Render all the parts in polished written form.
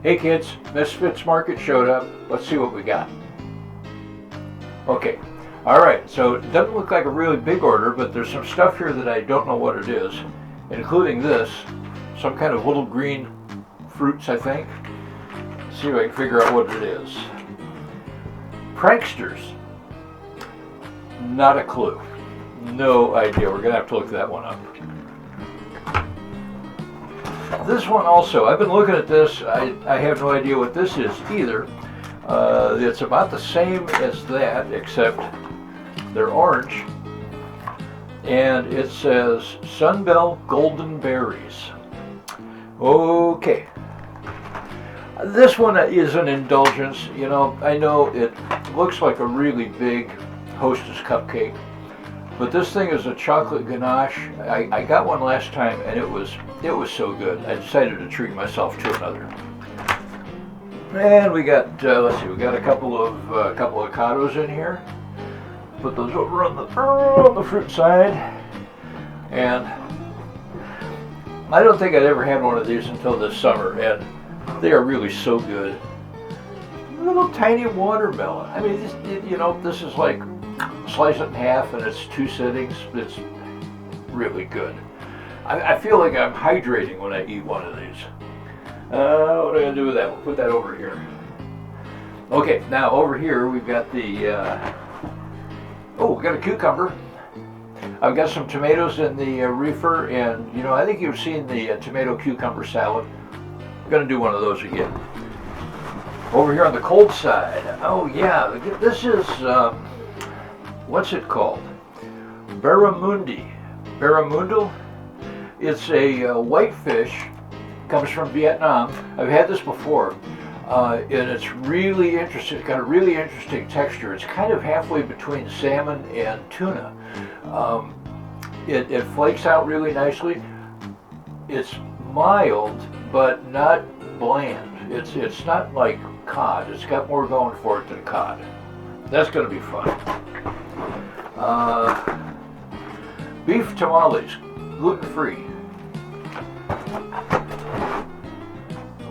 Hey kids, Misfits Market showed up. Let's see what we got. Okay, alright, so it doesn't look like a really big order, but there's some stuff here that I don't know what it is, including this, some kind of little green fruits, I think. Let's see if I can figure out what it is. Pranksters. Not a clue. No idea. We're going to have to look that one up. This one also, I've been looking at this. I have no idea what this is either. It's about the same as that, except they're orange. And it says Sunbelt Golden Berries. Okay. This one is an indulgence. You know, I know it looks like a really big Hostess cupcake, but this thing is a chocolate ganache. I got one last time and it was so good. I decided to treat myself to another. And we got let's see, we got a couple of avocados in here. Put those over on the fruit side. And I don't think I'd ever had one of these until this summer, and they are really so good. Little tiny watermelon. I mean, this is like slice it in half and it's 2 sittings. It's really good. I feel like I'm hydrating when I eat one of these. What am I going to do with that? We'll put that over here. Okay, now over here we've got the, we got a cucumber. I've got some tomatoes in the reefer, and I think you've seen the tomato cucumber salad. I'm going to do one of those again. Over here on the cold side, oh yeah, this is, what's it called? Barramundi. It's a white fish, comes from Vietnam. I've had this before, and it's really interesting. It's got a really interesting texture. It's kind of halfway between salmon and tuna. It flakes out really nicely. It's mild, but not bland. It's not like cod. It's got more going for it than cod. That's going to be fun. Beef tamales, gluten-free.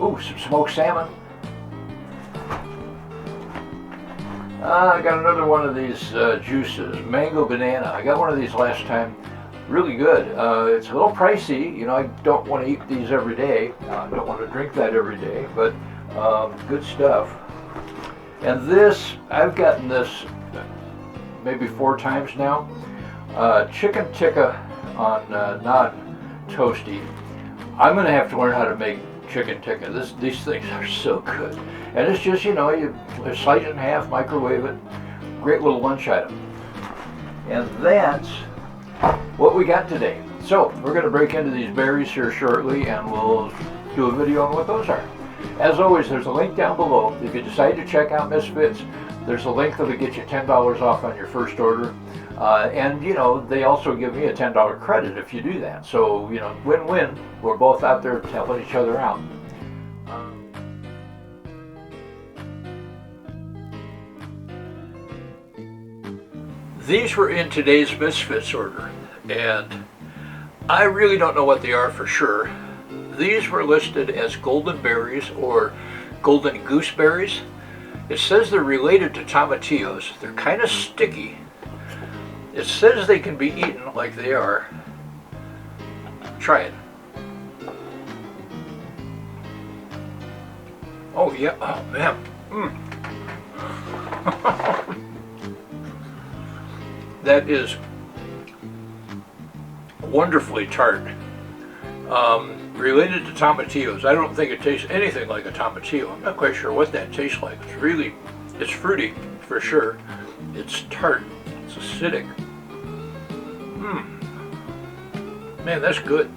Ooh, some smoked salmon. I got another one of these juices, mango banana. I got one of these last time. Really good. It's a little pricey. I don't want to eat these every day. I don't want to drink that every day, but good stuff. And this, I've gotten this maybe 4 times now. Chicken tikka on naan toasty. I'm going to have to learn how to make chicken tikka. These things are so good. And it's just, you slice it in half, microwave it. Great little lunch item. And that's what we got today. So we're going to break into these berries here shortly, and we'll do a video on what those are. As always, there's a link down below. If you decide to check out Misfits, there's a link that'll get you $10 off on your first order. And they also give me a $10 credit if you do that. So, win-win. We're both out there helping each other out. These were in today's Misfits order, and I really don't know what they are for sure. These were listed as golden berries or golden gooseberries. It says they're related to tomatillos. They're kind of sticky. It says they can be eaten like they are. Try it. Oh yeah, oh man. That is wonderfully tart. Related to tomatillos. I don't think it tastes anything like a tomatillo. I'm not quite sure what that tastes like. It's fruity for sure. It's tart. It's acidic. Man, that's good.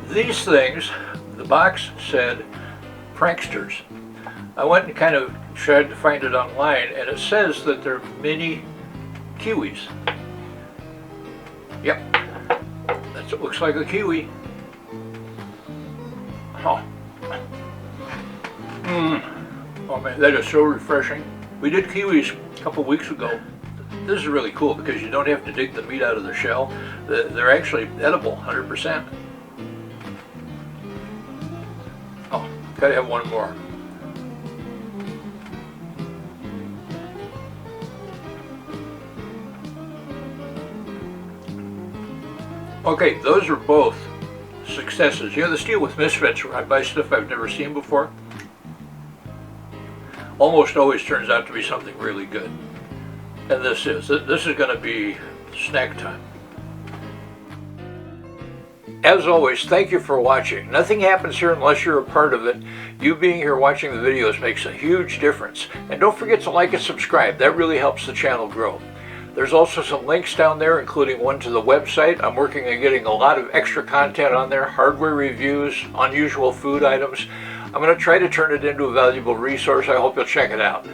These things, the box said pranksters. I went and kind of tried to find it online, and it says that they're mini kiwis. Yep, that's what looks like a kiwi. Oh. Oh man, that is so refreshing. We did kiwis a couple weeks ago. This is really cool because you don't have to dig the meat out of the shell. They're actually edible, 100%. Oh, gotta have one more. Okay, those are both successes. You know, the deal with Misfits, where I buy stuff I've never seen before, almost always turns out to be something really good. And this is going to be snack time. As always, thank you for watching. Nothing happens here unless you're a part of it. You being here watching the videos makes a huge difference. And don't forget to like and subscribe. That really helps the channel grow. There's also some links down there, including one to the website. I'm working on getting a lot of extra content on there, hardware reviews, unusual food items. I'm going to try to turn it into a valuable resource. I hope you'll check it out.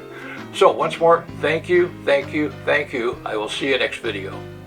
So once more, thank you, thank you, thank you. I will see you next video.